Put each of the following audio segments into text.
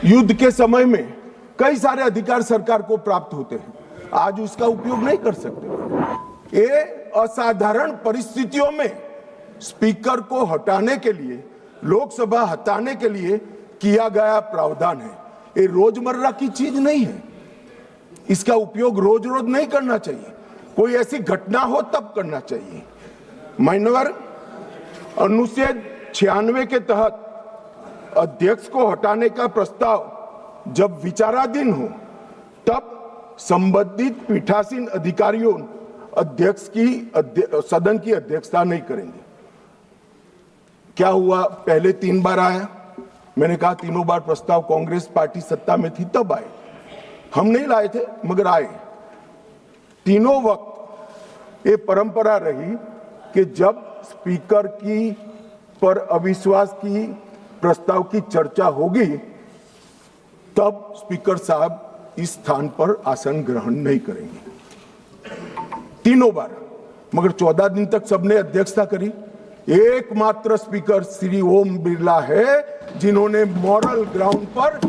युद्ध के समय में कई सारे अधिकार सरकार को प्राप्त होते हैं, आज उसका उपयोग नहीं कर सकते। ये असाधारण परिस्थितियों में स्पीकर को हटाने के लिए, लोकसभा हटाने के लिए किया गया प्रावधान है। ये रोजमर्रा की चीज नहीं है, इसका उपयोग रोज रोज नहीं करना चाहिए, कोई ऐसी घटना हो तब करना चाहिए। मान्यवर, अनुच्छेद 96 के तहत अध्यक्ष को हटाने का प्रस्ताव जब विचाराधीन हो तब संबंधित पीठासीन अधिकारियों अध्यक्ष की सदन की अध्यक्षता नहीं करेंगे। क्या हुआ, पहले 3 बार आया, मैंने कहा तीनों बार प्रस्ताव कांग्रेस पार्टी सत्ता में थी तब आए, हम नहीं लाए थे मगर आए। तीनों वक्त ये परंपरा रही कि जब स्पीकर की पर अविश्वास की प्रस्ताव की चर्चा होगी तब स्पीकर साहब इस स्थान पर आसन ग्रहण नहीं करेंगे। तीनों बार, मगर 14 दिन तक सबने अध्यक्षता करी। एकमात्र स्पीकर श्री ओम बिरला है जिन्होंने मॉरल ग्राउंड पर,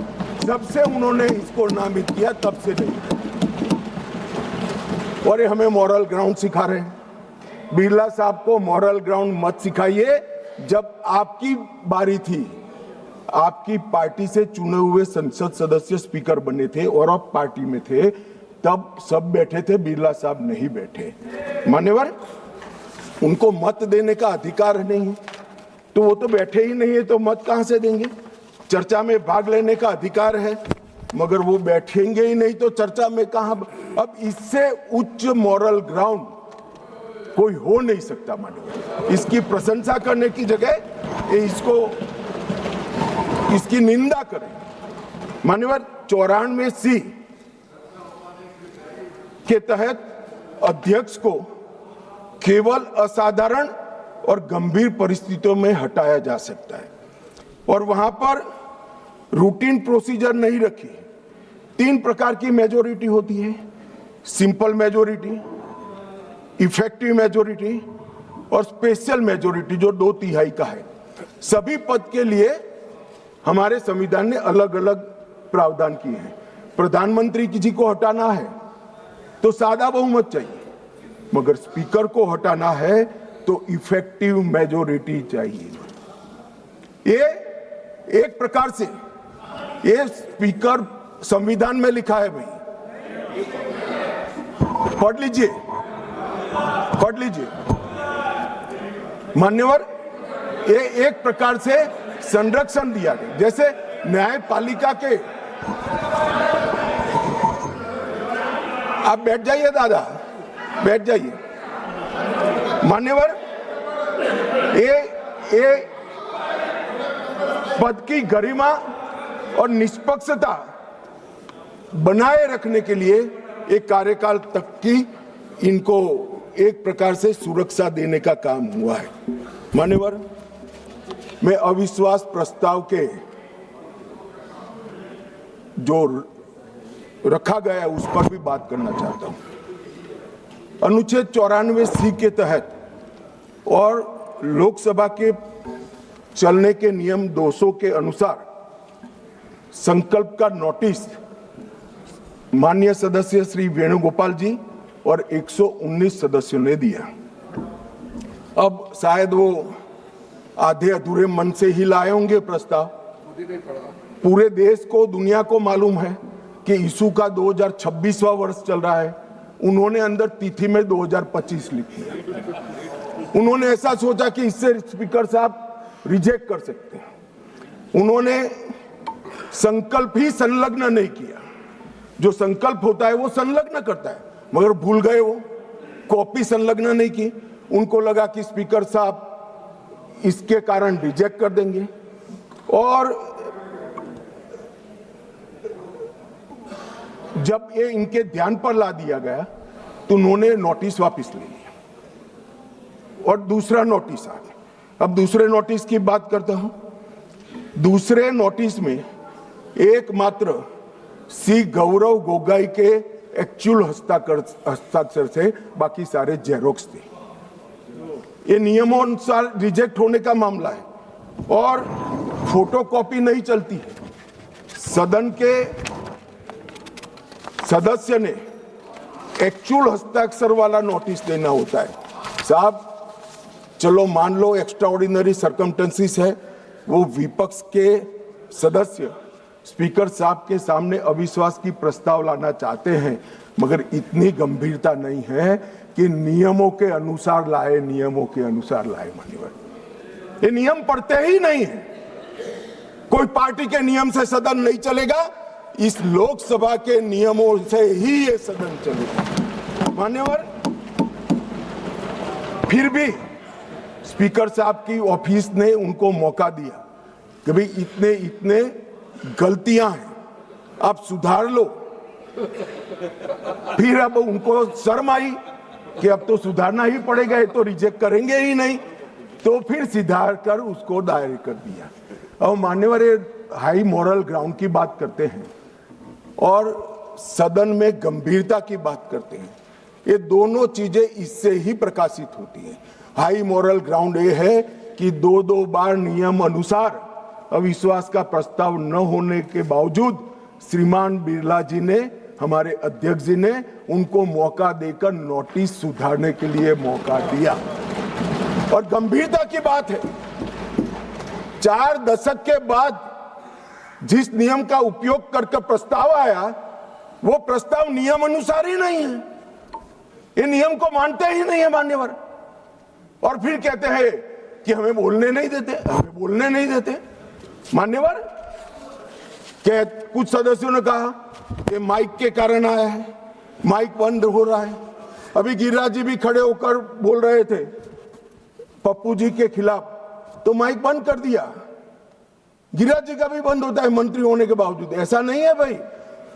जब से उन्होंने इसको नामित किया तब से नहीं। और ये हमें मॉरल ग्राउंड सिखा रहे हैं। बिरला साहब को मॉरल ग्राउंड मत सिखाइए। जब आपकी बारी थी, आपकी पार्टी से चुने हुए संसद सदस्य स्पीकर बने थे और आप पार्टी में थे, तब सब बैठे थे, बिरला साहब नहीं बैठे। मान्यवर, उनको मत देने का अधिकार नहीं, तो वो तो बैठे ही नहीं है, तो मत कहां से देंगे? चर्चा में भाग लेने का अधिकार है, मगर वो बैठेंगे ही नहीं तो चर्चा में कहां? अब इससे उच्च मॉरल ग्राउंड कोई हो नहीं सकता। मान्यवर, इसकी प्रशंसा करने की जगह इसकी निंदा करें। मान्यवर, 94C के तहत अध्यक्ष को केवल असाधारण और गंभीर परिस्थितियों में हटाया जा सकता है और वहां पर रूटीन प्रोसीजर नहीं रखी। 3 प्रकार की मेजोरिटी होती है, सिंपल मेजोरिटी, इफेक्टिव मेजोरिटी और स्पेशल मेजोरिटी जो 2/3 का है। सभी पद के लिए हमारे संविधान ने अलग अलग प्रावधान किए हैं। प्रधानमंत्री किसी को हटाना है तो सादा बहुमत चाहिए, मगर स्पीकर को हटाना है तो इफेक्टिव मेजोरिटी चाहिए। ये एक प्रकार से ये स्पीकर संविधान में लिखा है भाई, पढ़ लीजिए, पढ़ लीजिए। मान्यवर, ये एक प्रकार से संरक्षण दिया गया, जैसे न्यायपालिका के। आप बैठ जाइए दादा, बैठ जाइए। मान्यवर, ये पद की गरिमा और निष्पक्षता बनाए रखने के लिए एक कार्यकाल तक की इनको एक प्रकार से सुरक्षा देने का काम हुआ है। मान्यवर, मैं अविश्वास प्रस्ताव के जो रखा गया है उस पर भी बात करना चाहता हूं। अनुच्छेद 94C के तहत और लोकसभा के चलने के नियम 200 के अनुसार संकल्प का नोटिस माननीय सदस्य श्री वेणुगोपाल जी और 119 सदस्यों ने दिया। अब शायद वो आधे अधूरे मन से ही लाए होंगे प्रस्ताव। पूरे देश को, दुनिया को मालूम है कि यीशु का 2026वां वर्ष चल रहा है। उन्होंने अंदर तिथि में 2025 लिखी है। उन्होंने ऐसा सोचा कि इससे स्पीकर साहब रिजेक्ट कर सकते हैं। उन्होंने संकल्प ही संलग्न नहीं किया। जो संकल्प होता है वो संलग्न करता है, मगर भूल गए, वो कॉपी संलग्न नहीं की। उनको लगा कि स्पीकर साहब इसके कारण रिजेक्ट कर देंगे और जब ये इनके ध्यान पर ला दिया गया तो उन्होंने नोटिस वापस ले लिया और दूसरा नोटिस आ गया। अब दूसरे नोटिस की बात करता हूं। दूसरे नोटिस में एकमात्र सी गौरव गोगोई के एक्चुअल हस्ताक्षर से बाकी सारे जेरोक्स थे। ये नियमों अनुसार रिजेक्ट होने का मामला है और फोटोकॉपी नहीं चलती है। सदन के सदस्य ने एक्चुअल हस्ताक्षर वाला नोटिस देना होता है। साहब चलो मान लो एक्स्ट्राऑर्डिनरी सर्कमस्टेंसेस है, वो विपक्ष के सदस्य स्पीकर साहब के सामने अविश्वास की प्रस्ताव लाना चाहते हैं, मगर इतनी गंभीरता नहीं है कि नियमों के अनुसार लाए, नियमों के अनुसार लाए। माननीय, ये नियम पढ़ते ही नहीं है। कोई पार्टी के नियम से सदन नहीं चलेगा, इस लोकसभा के नियमों से ही ये सदन चलेगा। मान्यवर, फिर भी स्पीकर साहब की ऑफिस ने उनको मौका दिया कि भाई इतने इतने गलतियां हैं, आप सुधार लो। फिर अब उनको शर्म आई कि अब तो सुधारना ही पड़ेगा, ये तो रिजेक्ट करेंगे ही नहीं, तो फिर सुधार कर उसको दायर कर दिया। और मान्यवर, ये हाई मॉरल ग्राउंड की बात करते हैं और सदन में गंभीरता की बात करते हैं, ये दोनों चीजें इससे ही प्रकाशित होती हैं। हाई मॉरल ग्राउंड ये है कि दो बार नियम अनुसार अविश्वास का प्रस्ताव न होने के बावजूद श्रीमान बिरला जी ने, हमारे अध्यक्ष जी ने उनको मौका देकर नोटिस सुधारने के लिए मौका दिया। और गंभीरता की बात है, 4 दशक के बाद जिस नियम का उपयोग करके प्रस्ताव आया, वो प्रस्ताव नियम अनुसार ही नहीं है, ये नियम को मानते ही नहीं है मान्यवर। और फिर कहते हैं कि हमें बोलने नहीं देते, हमें बोलने नहीं देते। मान्यवर, क्या कुछ सदस्यों ने कहा कि माइक के कारण आया है, माइक बंद हो रहा है। अभी गिरिराज जी भी खड़े होकर बोल रहे थे पप्पू जी के खिलाफ, तो माइक बंद कर दिया। गिरिराज जी का भी बंद होता है मंत्री होने के बावजूद। ऐसा नहीं है भाई,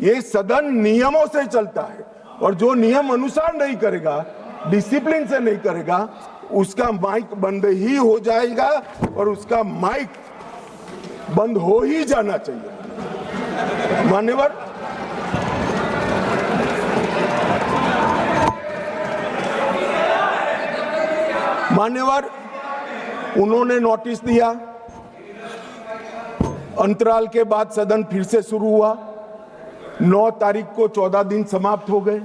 ये सदन नियमों से चलता है, और जो नियम अनुसार नहीं करेगा, डिसिप्लिन से नहीं करेगा, उसका माइक बंद ही हो जाएगा, और उसका माइक बंद हो ही जाना चाहिए। मान्यवर, उन्होंने नोटिस दिया, अंतराल के बाद सदन फिर से शुरू हुआ। 9 तारीख को 14 दिन समाप्त हो गए।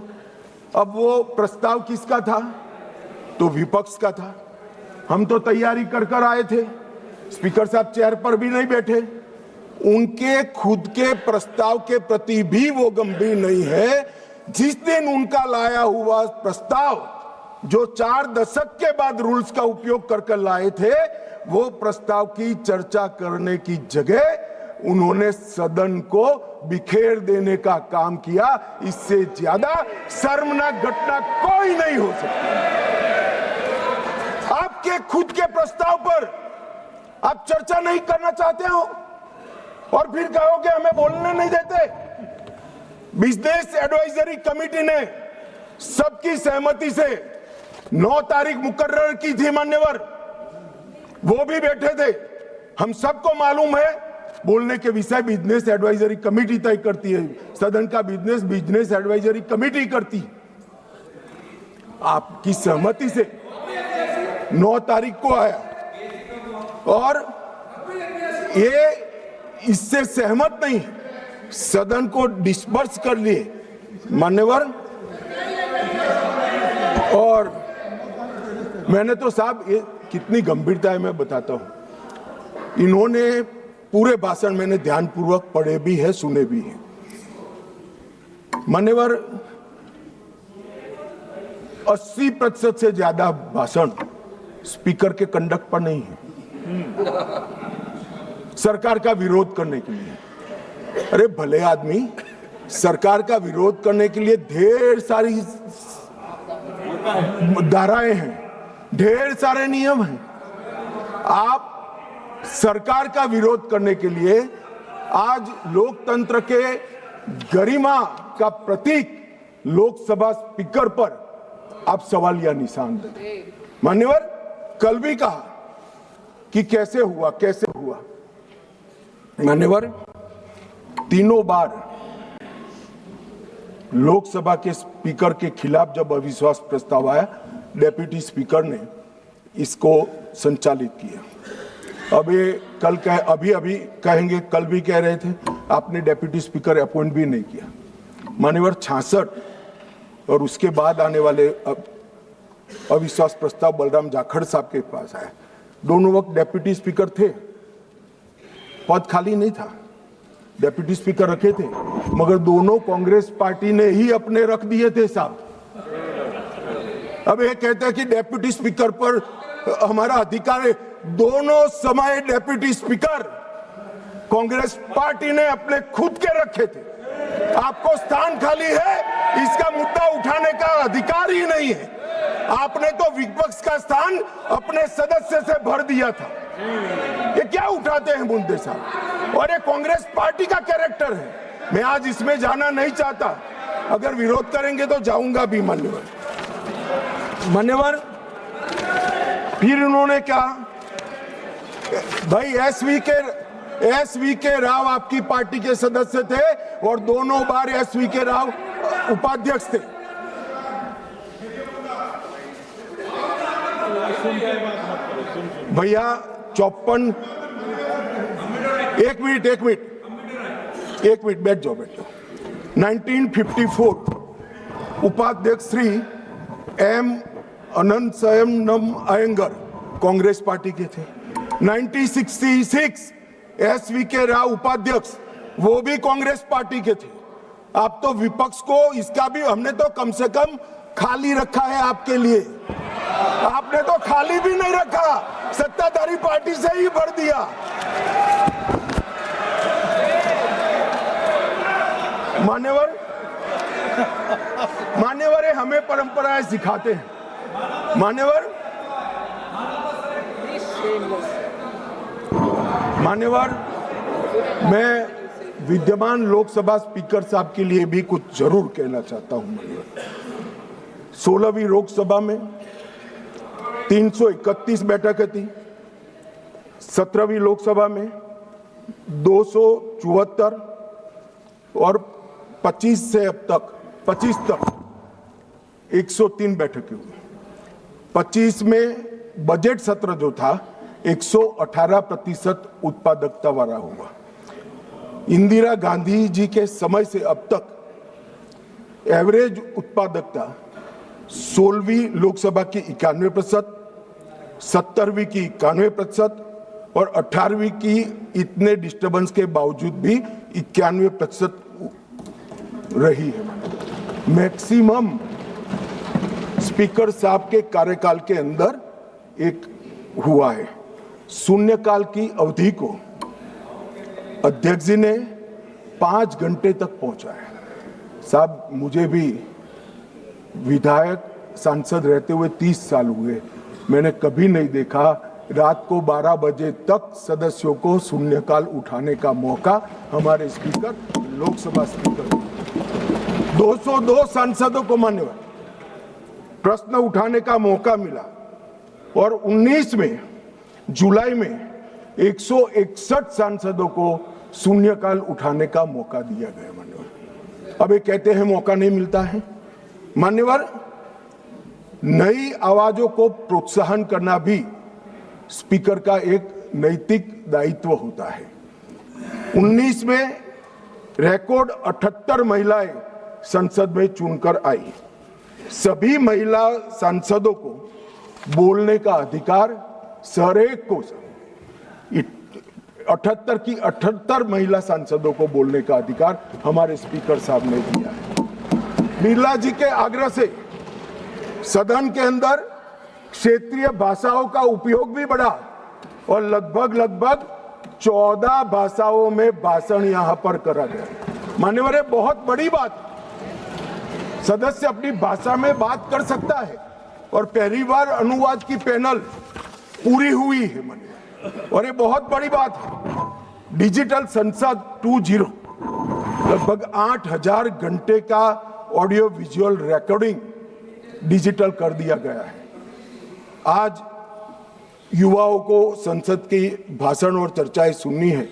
अब वो प्रस्ताव किसका था? तो विपक्ष का था। हम तो तैयारी कर आए थे, स्पीकर साहब चेयर पर भी नहीं बैठे। उनके खुद के प्रस्ताव के प्रति भी वो गंभीर नहीं है। जिस दिन उनका लाया हुआ प्रस्ताव, जो 4 दशक के बाद रूल्स का उपयोग कर लाए थे, वो प्रस्ताव की चर्चा करने की जगह उन्होंने सदन को बिखेर देने का काम किया। इससे ज्यादा शर्मनाक घटना कोई नहीं हो सकती। आपके खुद के प्रस्ताव पर आप चर्चा नहीं करना चाहते हो और फिर कहोगे हमें बोलने नहीं देते। बिजनेस एडवाइजरी कमेटी ने सबकी सहमति से 9 तारीख मुकर्रर की थी मान्यवर, वो भी बैठे थे। हम सबको मालूम है बोलने के विषय बिजनेस एडवाइजरी कमेटी तय करती है, सदन का बिजनेस एडवाइजरी कमेटी करती। आपकी सहमति से 9 तारीख को आया और ये इससे सहमत नहीं, सदन को डिस्पर्स कर लिए मान्यवर। और मैंने तो साहब ये कितनी गंभीरता है मैं बताता हूं। इन्होंने पूरे भाषण मैंने ध्यानपूर्वक पढ़े भी है, सुने भी है मान्यवर। 80% से ज्यादा भाषण स्पीकर के कंडक्ट पर नहीं है, सरकार का विरोध करने के लिए। अरे भले आदमी, सरकार का विरोध करने के लिए ढेर सारी धाराएं हैं, ढेर सारे नियम हैं। आप सरकार का विरोध करने के लिए आज लोकतंत्र के गरिमा का प्रतीक लोकसभा स्पीकर पर आप सवालिया निशान देते। मान्यवर, कल भी कहा कि कैसे हुआ। मान्यवर, तीनों बार लोकसभा के स्पीकर के खिलाफ जब अविश्वास प्रस्ताव आया, डेप्यूटी स्पीकर ने इसको संचालित किया। अब ये कल अभी कहेंगे, कल भी कह रहे थे आपने डेप्यूटी स्पीकर अपॉइंट भी नहीं किया। मान्यवर 66 और उसके बाद आने वाले अविश्वास प्रस्ताव बलराम जाखड़ साहब के पास आया। दोनों वक्त डेप्यूटी स्पीकर थे, पद खाली नहीं था, डेप्यूटी स्पीकर रखे थे, मगर दोनों कांग्रेस पार्टी ने ही अपने रख दिए थे साहब। अब ये कहते हैं कि डेप्यूटी स्पीकर पर हमारा अधिकार है। दोनों समय डेप्यूटी स्पीकर कांग्रेस पार्टी ने अपने खुद के रखे थे। आपको स्थान खाली है, इसका मुद्दा उठाने का अधिकार ही नहीं है। आपने तो विपक्ष का स्थान अपने सदस्य से भर दिया था। ये क्या उठाते हैं मुद्दे साहब? और ये कांग्रेस पार्टी का कैरेक्टर है। मैं आज इसमें जाना नहीं चाहता, अगर विरोध करेंगे तो जाऊंगा भी। मान्यवर फिर उन्होंने कहा, भाई एसवी के राव आपकी पार्टी के सदस्य थे और दोनों बार एसवी के राव उपाध्यक्ष थे। भैया 54 एक मिनट बैठ जाओ 1954 उपाध्यक्ष श्री एम अनंतसयम अयंगर कांग्रेस पार्टी के थे। 1966 एसवी के राव उपाध्यक्ष, वो भी कांग्रेस पार्टी के थे। आप तो विपक्ष को इसका भी, हमने तो कम से कम खाली रखा है आपके लिए, आपने तो खाली भी नहीं रखा, सत्ताधारी पार्टी से ही भर दिया। मान्यवर हमें परंपराएं सिखाते हैं। मान्यवर मैं विद्यमान लोकसभा स्पीकर साहब के लिए भी कुछ जरूर कहना चाहता हूं। 16वीं लोकसभा में 331 बैठकें थी, 17वीं लोकसभा में 274 और 25 से अब तक 25 तक 103 बैठकें हुई। 25 में बजट सत्र जो था 118% उत्पादकता वाला हुआ। इंदिरा गांधी जी के समय से अब तक एवरेज उत्पादकता 16वीं लोकसभा की 91%, 17वीं की 91% और 18वीं की इतने डिस्टर्बेंस के बावजूद भी 91% रही है। मैक्सिमम स्पीकर साहब के कार्यकाल के अंदर एक हुआ है। शून्यकाल की अवधि को अध्यक्ष जी ने 5 घंटे तक पहुंचाया। साहब मुझे भी विधायक सांसद रहते हुए 30 साल हुए, मैंने कभी नहीं देखा रात को 12 बजे तक सदस्यों को शून्यकाल उठाने का मौका हमारे स्पीकर, लोकसभा स्पीकर 202 सांसदों को मान्यवर प्रश्न उठाने का मौका मिला और 19 में जुलाई में 161 सांसदों को शून्यकाल उठाने का मौका दिया गया। मान्यवर अब ये कहते हैं मौका नहीं मिलता है। मान्यवर नई आवाजों को प्रोत्साहन करना भी स्पीकर का एक नैतिक दायित्व होता है। 19 में रिकॉर्ड 78 महिलाएं संसद में चुनकर आई। सभी महिला सांसदों को बोलने का अधिकार हरेक को 78 की 78 महिला सांसदों को बोलने का अधिकार हमारे स्पीकर साहब ने दिया है। बिरला जी के आग्रह से सदन के अंदर क्षेत्रीय भाषाओं का उपयोग भी बढ़ा और लगभग 14 भाषाओं में भाषण यहां पर करा गया। मान्यवर ये बहुत बड़ी बात, सदस्य अपनी भाषा में बात कर सकता है और पहली बार अनुवाद की पैनल पूरी हुई है मान्यवर, और ये बहुत बड़ी बात है। डिजिटल संसद 2.0 लगभग 8000 घंटे का ऑडियो विजुअल रिकॉर्डिंग डिजिटल कर दिया गया है। आज युवाओं को संसद की भाषण और चर्चाएं सुननी है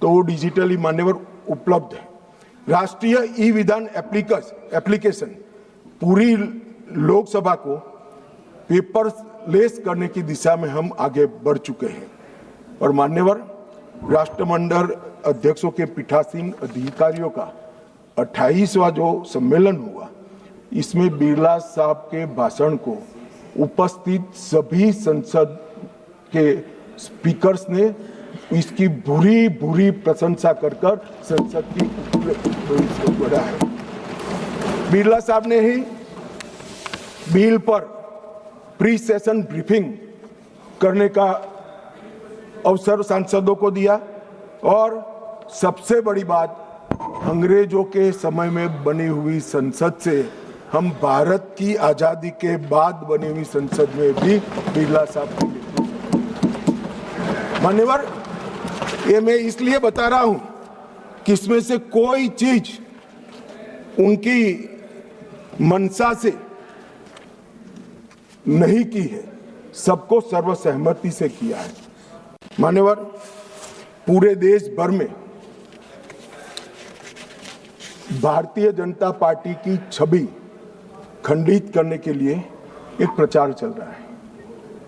तो वो डिजिटली मान्यवर उपलब्ध है। राष्ट्रीय ई विधान एप्लीकेशन पूरी लोकसभा को पेपरलेस करने की दिशा में हम आगे बढ़ चुके हैं। और मान्यवर राष्ट्रमंडल अध्यक्षों के पीठासीन अधिकारियों का 28वां जो सम्मेलन हुआ, इसमें बिरला साहब के भाषण को उपस्थित सभी संसद के स्पीकर्स ने इसकी बुरी बुरी प्रशंसा कर संसद की बढ़ाया। बिरला साहब ने ही बिल पर प्री सेशन ब्रीफिंग करने का अवसर सांसदों को दिया और सबसे बड़ी बात, अंग्रेजों के समय में बनी हुई संसद से हम भारत की आजादी के बाद बनी हुई संसद में भी बिरला साहब की मान्यवर, ये मैं इसलिए बता रहा हूं कि इसमें से कोई चीज उनकी मंशा से नहीं की है, सबको सर्वसहमति से किया है। मान्यवर, पूरे देश भर में भारतीय जनता पार्टी की छवि खंडित करने के लिए एक प्रचार चल रहा है।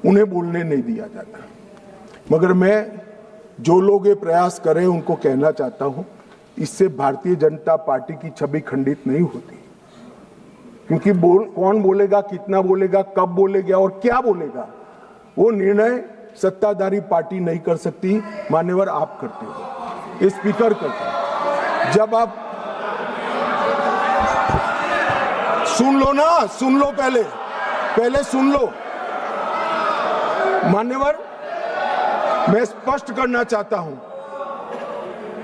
उन्हें बोलने नहीं दिया जाता, मगर मैं जो लोग ये प्रयास करें उनको कहना चाहता हूं, इससे भारतीय जनता पार्टी की छवि खंडित नहीं होती। क्योंकि कौन बोलेगा, कितना बोलेगा, कब बोलेगा और क्या बोलेगा, वो निर्णय सत्ताधारी पार्टी नहीं कर सकती। मान्यवर, आप करते हो, ये स्पीकर करते हो। जब आप सुन लो ना, सुन लो, पहले सुन लो। मान्यवर, मैं स्पष्ट करना चाहता हूं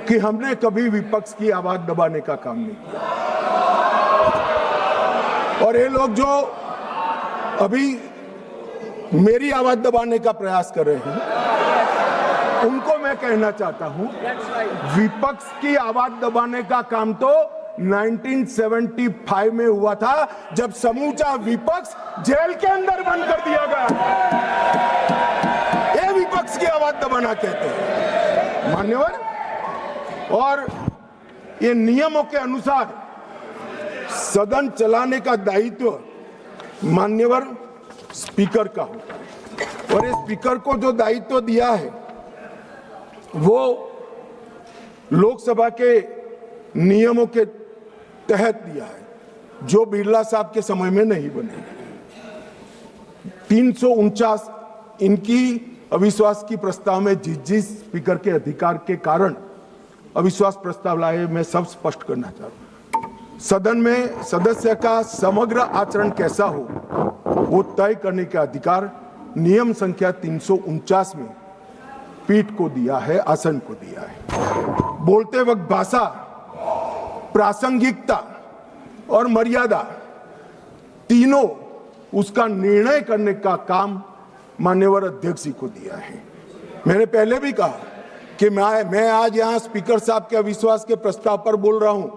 कि हमने कभी विपक्ष की आवाज दबाने का काम नहीं किया, और ये लोग जो अभी मेरी आवाज दबाने का प्रयास कर रहे हैं, उनको मैं कहना चाहता हूं, विपक्ष की आवाज दबाने का काम तो 1975 में हुआ था, जब समूचा विपक्ष जेल के अंदर बंद कर दिया गया। ये विपक्ष की आवाज दबाना कहते हैं मान्यवर। और ये नियमों के अनुसार सदन चलाने का दायित्व मान्यवर स्पीकर का होता है, और ये स्पीकर को जो दायित्व दिया है वो लोकसभा के नियमों के तहत दिया है, जो बिरला साहब के समय में नहीं बने। 349 इनकी अविश्वास की प्रस्ताव में जिस स्पीकर के अधिकार के कारण अविश्वास प्रस्ताव लाए, मैं सब स्पष्ट करना चाहता हूं। सदन में सदस्य का समग्र आचरण कैसा हो, वो तय करने का अधिकार नियम संख्या 349 में पीठ को दिया है, आसन को दिया है। बोलते वक्त भाषा, प्रासंगिकता और मर्यादा, तीनों उसका निर्णय करने का काम माननीय अध्यक्ष जी को दिया है। मैंने पहले भी कहा कि मैं आज यहाँ स्पीकर साहब के अविश्वास के प्रस्ताव पर बोल रहा हूं,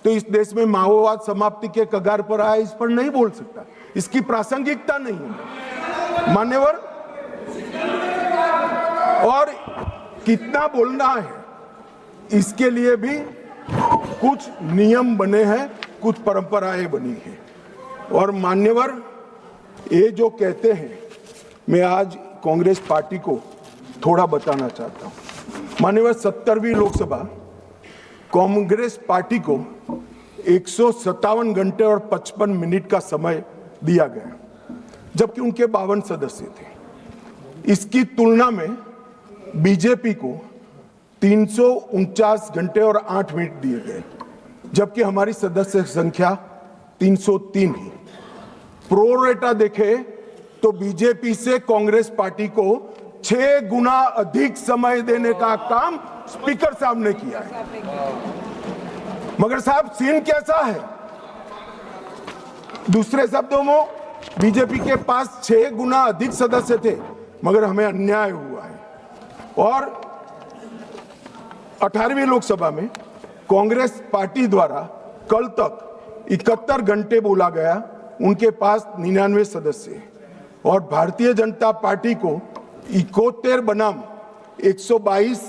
तो इस देश में माओवाद समाप्ति के कगार पर आया, इस पर नहीं बोल सकता, इसकी प्रासंगिकता नहीं है मान्यवर। और कितना बोलना है, इसके लिए भी कुछ नियम बने हैं, कुछ परंपराएं बनी हैं। और मान्यवर, ये जो कहते हैं, मैं आज कांग्रेस पार्टी को थोड़ा बताना चाहता हूं। मान्यवर, 70वीं लोकसभा कांग्रेस पार्टी को 157 घंटे और 55 मिनट का समय दिया गया, जबकि उनके 52 सदस्य थे। इसकी तुलना में बीजेपी को 349 घंटे और 8 मिनट दिए गए, जबकि हमारी सदस्य संख्या 303 ही। प्रोरेटा देखे तो बीजेपी से कांग्रेस पार्टी को 6 गुना अधिक समय देने का काम स्पीकर साहब ने किया है। मगर साहब, सीन कैसा है? दूसरे शब्दों में बीजेपी के पास 6 गुना अधिक सदस्य थे, मगर हमें अन्याय हुआ है। और 18वीं लोकसभा में कांग्रेस पार्टी द्वारा कल तक 71 घंटे बोला गया, उनके पास 99 सदस्य हैं, और भारतीय जनता पार्टी को 71 बनाम 122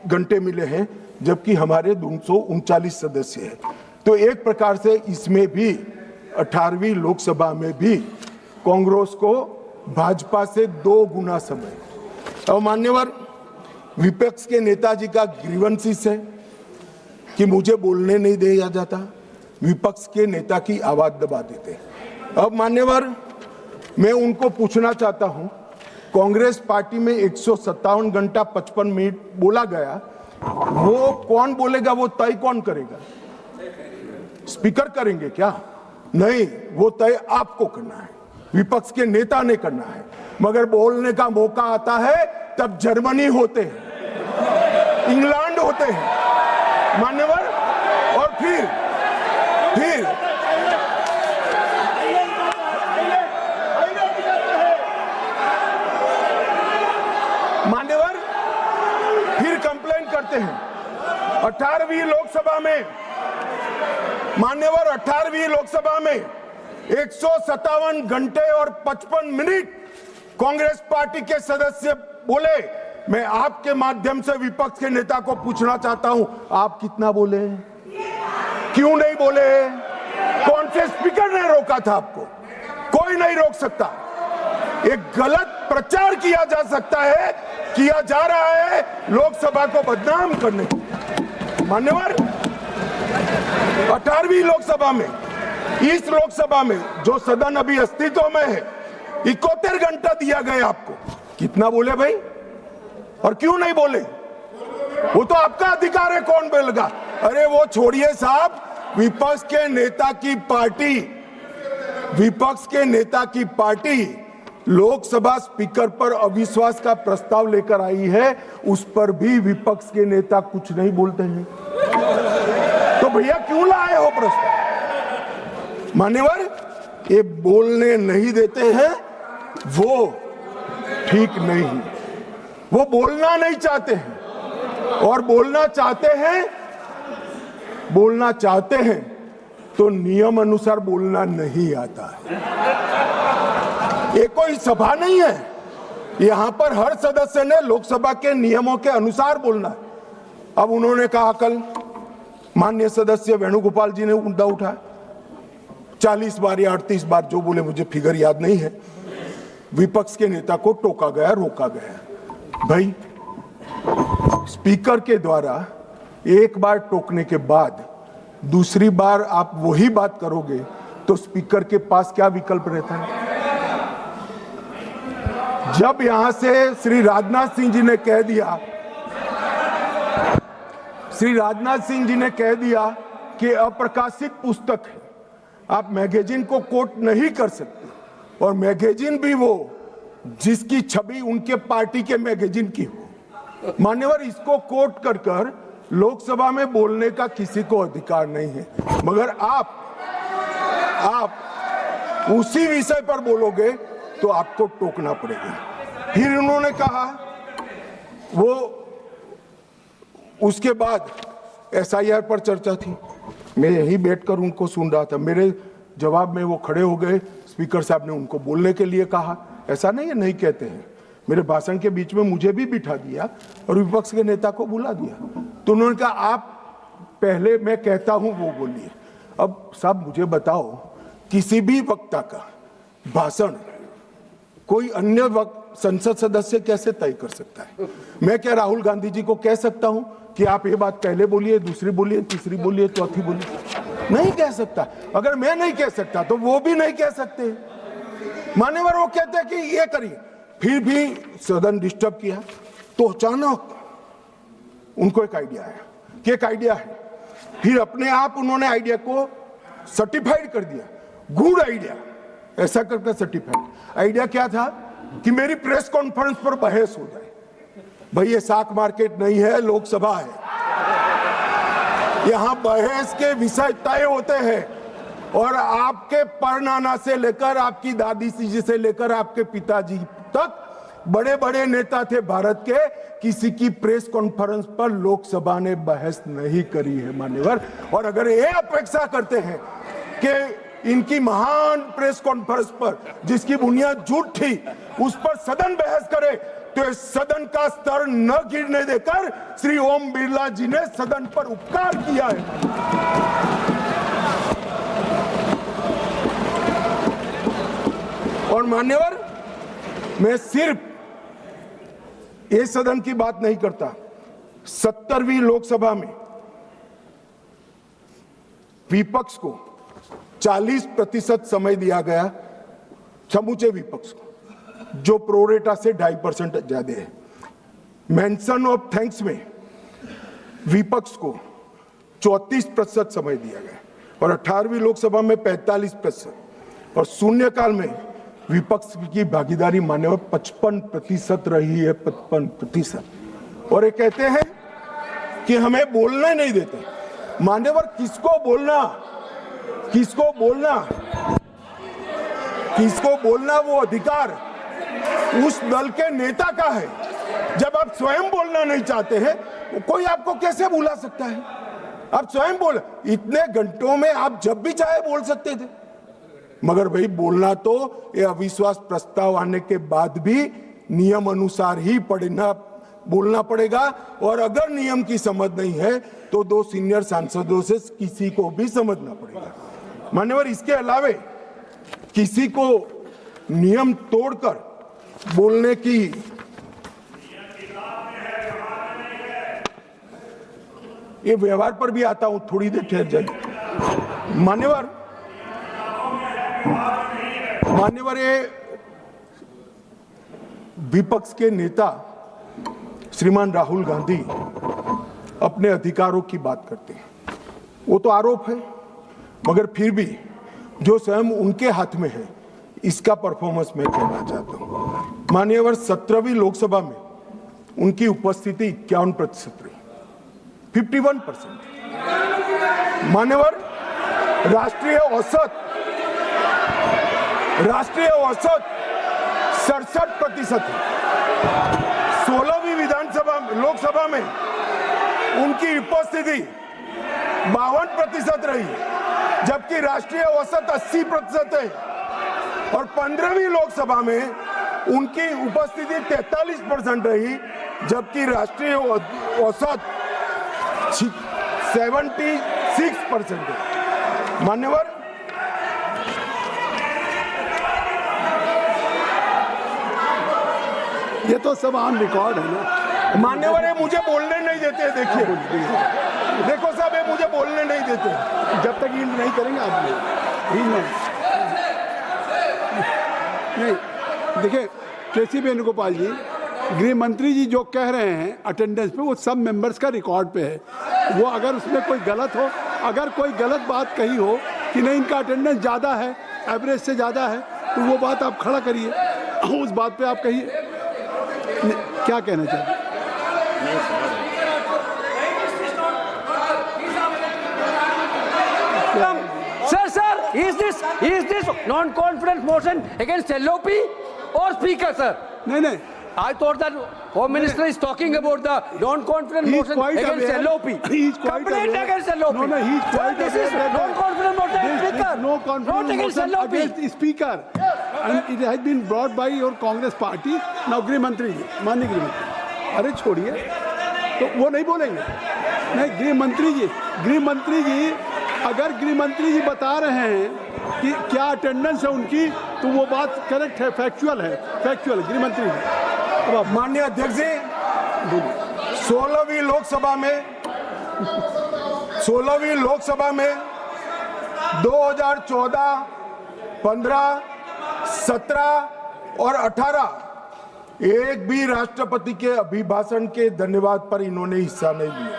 घंटे मिले हैं, जबकि हमारे 239 सदस्य हैं। तो एक प्रकार से इसमें भी 18वीं लोकसभा में भी कांग्रेस को भाजपा से 2 गुना समय। और मान्यवर, विपक्ष के नेताजी का ग्रीवेंसेस है कि मुझे बोलने नहीं दिया जाता, विपक्ष के नेता की आवाज दबा देते। अब मान्यवर, मैं उनको पूछना चाहता हूं, कांग्रेस पार्टी में 157 घंटा 55 मिनट बोला गया, वो कौन बोलेगा, वो तय कौन करेगा? स्पीकर करेंगे क्या? नहीं, वो तय आपको करना है, विपक्ष के नेता ने करना है। मगर बोलने का मौका आता है तब जर्मनी होते हैं, इंग्लैंड होते हैं मान्यवर, और फिर मान्यवर फिर कंप्लेन करते हैं। 18वीं लोकसभा में मान्यवर 18वीं लोकसभा में 157 घंटे और 55 मिनट कांग्रेस पार्टी के सदस्य बोले। मैं आपके माध्यम से विपक्ष के नेता को पूछना चाहता हूं, आप कितना बोले? क्यों नहीं बोले? कौन से स्पीकर ने रोका था आपको? कोई नहीं रोक सकता। एक गलत प्रचार किया जा सकता है, किया जा रहा है लोकसभा को बदनाम करने को। मान्यवर 18वीं लोकसभा में, इस लोकसभा में जो सदन अभी अस्तित्व में है, 71 घंटा दिया गया आपको, कितना बोले भाई? और क्यों नहीं बोले? वो तो आपका अधिकार है, कौन बोलेगा? अरे वो छोड़िए साहब, विपक्ष के नेता की पार्टी लोकसभा स्पीकर पर अविश्वास का प्रस्ताव लेकर आई है, उस पर भी विपक्ष के नेता कुछ नहीं बोलते हैं। तो भैया क्यों लाए हो प्रस्ताव? मान्यवर, ये बोलने नहीं देते हैं, वो ठीक नहीं, वो बोलना नहीं चाहते हैं, और बोलना चाहते हैं तो नियम अनुसार बोलना नहीं आता है। ये कोई सभा नहीं है, यहां पर हर सदस्य ने लोकसभा के नियमों के अनुसार बोलना है। अब उन्होंने कहा, कल माननीय सदस्य वेणुगोपाल जी ने मुद्दा उठाया, 40 बार या 38 बार जो बोले, मुझे फिगर याद नहीं है, विपक्ष के नेता को टोका गया, रोका गया। भाई स्पीकर के द्वारा एक बार टोकने के बाद दूसरी बार आप वही बात करोगे तो स्पीकर के पास क्या विकल्प रहता है? जब यहां से श्री राजनाथ सिंह जी ने कह दिया कि अप्रकाशित पुस्तक है, आप मैगजीन को कोट नहीं कर सकते, और मैगजीन भी वो जिसकी छवि उनके पार्टी के मैगजीन की हो। मान्यवर, इसको कोट कर लोकसभा में बोलने का किसी को अधिकार नहीं है। मगर आप उसी विषय पर बोलोगे तो आपको टोकना पड़ेगा। फिर उन्होंने कहा, वो उसके बाद SIR पर चर्चा थी, मैं यहीं बैठकर उनको सुन रहा था। मेरे जवाब में वो खड़े हो गए, स्पीकर साहब ने उनको बोलने के लिए कहा। ऐसा नहीं है, नहीं कहते हैं, मेरे भाषण के बीच में मुझे भी बिठा दिया और विपक्ष के नेता को बुला दिया। तो उन्होंने कहा, आप पहले मैं कहता हूं वो बोलिए। अब साहब मुझे बताओ, किसी भी वक्ता का भाषण कोई अन्य वक्त संसद सदस्य कैसे तय कर सकता है? मैं क्या राहुल गांधी जी को कह सकता हूं कि आप ये बात पहले बोलिए, दूसरी बोलिए, तीसरी बोलिए, चौथी बोलिए? नहीं कह सकता। अगर मैं नहीं कह सकता तो वो भी नहीं कह सकते। मान्यवर, वो कहते हैं कि ये करिए, फिर भी सदन डिस्टर्ब किया तो अचानक उनको एक आइडिया आया कि एक आइडिया है। फिर अपने आप उन्होंने आइडिया को सर्टिफाइड कर दिया, गुड आइडिया, ऐसा करके सर्टिफाइड। आइडिया क्या था कि मेरी प्रेस कॉन्फ्रेंस पर बहस हो जाए। भाई ये साख मार्केट नहीं है, लोकसभा है, यहां बहस के विषय तय होते हैं। और आपके परनाना से लेकर आपकी दादी जी से लेकर आपके पिताजी तक बड़े बड़े नेता थे भारत के, किसी की प्रेस कॉन्फ्रेंस पर लोकसभा ने बहस नहीं करी है मान्यवर। और अगर ये अपेक्षा करते हैं कि इनकी महान प्रेस कॉन्फ्रेंस पर जिसकी बुनियाद झूठ थी, उस पर सदन बहस करे, तो इस सदन का स्तर न गिरने देकर श्री ओम बिरला जी ने सदन पर उपकार किया है। और मान्यवर, मैं सिर्फ ये सदन की बात नहीं करता। 70वीं लोकसभा में विपक्ष को 40% समय दिया गया, समूचे विपक्ष को, जो प्रोरेटा से 2.5% ज्यादा है। मेंशन ऑफ थैंक्स में विपक्ष को 34% समय दिया गया और 18वीं लोकसभा में 45% और शून्यकाल में विपक्ष की भागीदारी मान्यवर 55% रही है, 55%। और ये कहते हैं कि हमें बोलना नहीं देते। मान्यवर किसको बोलना, किसको बोलना, किसको बोलना वो अधिकार उस दल के नेता का है। जब आप स्वयं बोलना नहीं चाहते हैं, कोई आपको कैसे बुला सकता है? आप स्वयं बोल, इतने घंटों में आप जब भी चाहे बोल सकते थे, मगर भाई बोलना तो ये अविश्वास प्रस्ताव आने के बाद भी नियम अनुसार ही बोलना पड़ेगा। और अगर नियम की समझ नहीं है तो 2 सीनियर सांसदों से किसी को भी समझना पड़ेगा। मान्यवर, इसके अलावे किसी को नियम तोड़कर बोलने की ये व्यवहार पर भी आता हूं, थोड़ी देर ठहर जाइए। मान्यवर, ये विपक्ष के नेता श्रीमान राहुल गांधी अपने अधिकारों की बात करते हैं, वो तो आरोप है, मगर फिर भी जो स्वयं उनके हाथ में है इसका परफॉर्मेंस मैं कहना चाहता हूं। मान्यवर, 17वीं लोकसभा में उनकी उपस्थिति 51% रही, 51%। मान्यवर, राष्ट्रीय औसत 67% है। 16वीं लोकसभा में उनकी उपस्थिति 52% रही, जबकि राष्ट्रीय औसत 80% है। और 15वीं लोकसभा में उनकी उपस्थिति 43% रही, जबकि राष्ट्रीय औसत 76% है। मान्यवर, ये तो सब ऑन रिकॉर्ड है ना। मान्यवर, ये मुझे बोलने नहीं देते। देखिए, देखो साहब, ये मुझे बोलने नहीं देते जब तक ये नहीं करेंगे आप नहीं। देखिए केसी वेणुगोपाल जी, गृह मंत्री जी जो कह रहे हैं अटेंडेंस पे, वो सब मेंबर्स का रिकॉर्ड पे है। वो अगर उसमें कोई गलत हो, अगर कोई गलत बात कही हो कि नहीं इनका अटेंडेंस ज़्यादा है, एवरेज से ज़्यादा है, तो वो बात आप खड़ा करिए, उस बात पे आप कहिए क्या कहना चाहते हैं। Sir, is this non-confidence motion against LOP or Speaker, sir? नहीं, I thought that Home Minister is talking about the non-confidence motion against LOP. He is quite Complaint against LOP. No, he is quite This is non-confidence motion against Speaker. No confidence against motion LOP. against Speaker. And it has been brought by your Congress party. Now गृह मंत्री जी, माननीय गृह मंत्री, अरे छोड़िए, तो वो नहीं बोलेंगे। नहीं, गृह मंत्री जी अगर गृह मंत्री जी बता रहे हैं कि क्या अटेंडेंस है उनकी, तो वो बात करेक्ट है, फैक्चुअल है गृह मंत्री जी। अब माननीय अध्यक्ष जी, 16वीं लोकसभा में 2014, 15, 17 और 18 एक भी राष्ट्रपति के अभिभाषण के धन्यवाद पर इन्होंने हिस्सा नहीं लिया।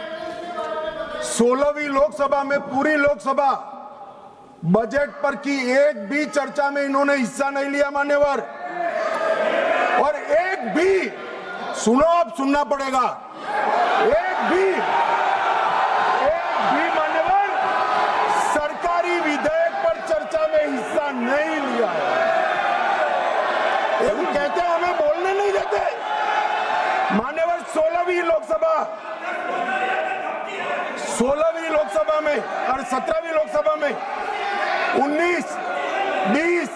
16वीं लोकसभा में पूरी लोकसभा बजट पर की एक भी चर्चा में इन्होंने हिस्सा नहीं लिया मान्यवर। और एक भी, सुनो, अब सुनना पड़ेगा, एक भी मान्यवर सरकारी विधेयक पर चर्चा में हिस्सा नहीं लिया है। वो कहते हैं हमें बोलने नहीं देते। मान्यवर, 16वीं लोकसभा में और 17वीं लोकसभा में 19, 20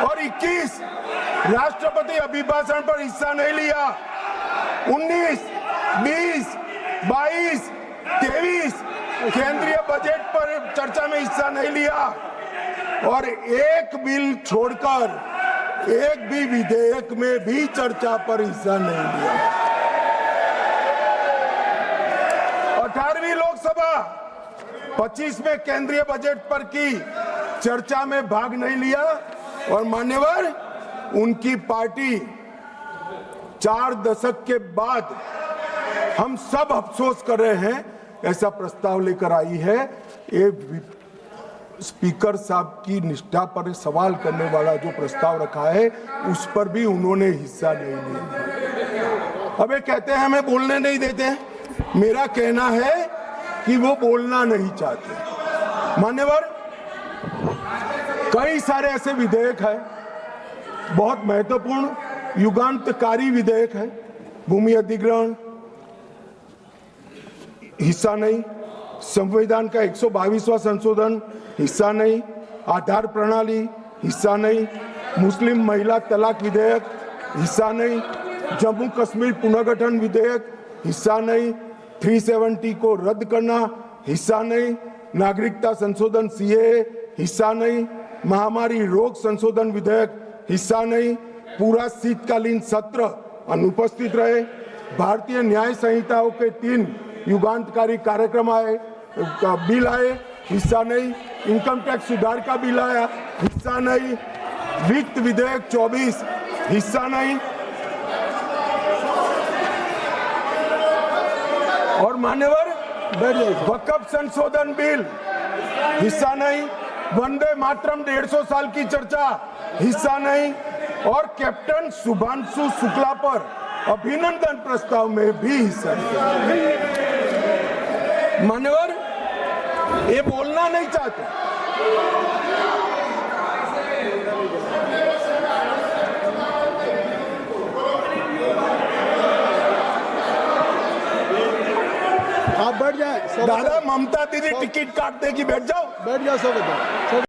और 21 राष्ट्रपति अभिभाषण पर हिस्सा नहीं लिया। 19, 20, 22, 23 केंद्रीय बजट पर चर्चा में हिस्सा नहीं लिया और एक बिल छोड़कर एक भी विधेयक में भी चर्चा पर हिस्सा नहीं लिया। 18वीं लोकसभा 25 में केंद्रीय बजट पर की चर्चा में भाग नहीं लिया और मान्यवर उनकी पार्टी 4 दशक के बाद हम सब अफसोस कर रहे हैं ऐसा प्रस्ताव लेकर आई है। ये स्पीकर साहब की निष्ठा पर सवाल करने वाला जो प्रस्ताव रखा है उस पर भी उन्होंने हिस्सा नहीं लिया। अब ये कहते हैं हमें बोलने नहीं देते। मेरा कहना है कि वो बोलना नहीं चाहते। मान्यवर कई सारे ऐसे विधेयक हैं, बहुत महत्वपूर्ण युगांतकारी विधेयक है। भूमि अधिग्रहण हिस्सा नहीं, संविधान का 122वां संशोधन हिस्सा नहीं, आधार प्रणाली हिस्सा नहीं, मुस्लिम महिला तलाक विधेयक हिस्सा नहीं, जम्मू कश्मीर पुनर्गठन विधेयक हिस्सा नहीं, 370 को रद्द करना हिस्सा नहीं, नागरिकता संशोधन सीएए हिस्सा नहीं, महामारी रोग संशोधन विधेयक हिस्सा नहीं, पूरा शीतकालीन सत्र अनुपस्थित रहे, भारतीय न्याय संहिताओं के 3 युगांतकारी कार्यक्रम आए, बिल आए, हिस्सा नहीं, इनकम टैक्स सुधार का बिल आया, हिस्सा नहीं, वित्त विधेयक 24 हिस्सा नहीं, और मान्यवर वक्फ संशोधन बिल हिस्सा नहीं, वंदे मातरम 150 साल की चर्चा हिस्सा नहीं, और कैप्टन शुभांशु शुक्ला पर अभिनंदन प्रस्ताव में भी हिस्सा नहीं। मान्यवर ये बोलना नहीं चाहते। आप बैठ जाए। दादा ममता दीदी टिकट काट देगी, बैठ जाओ। बैठ जाओ सब।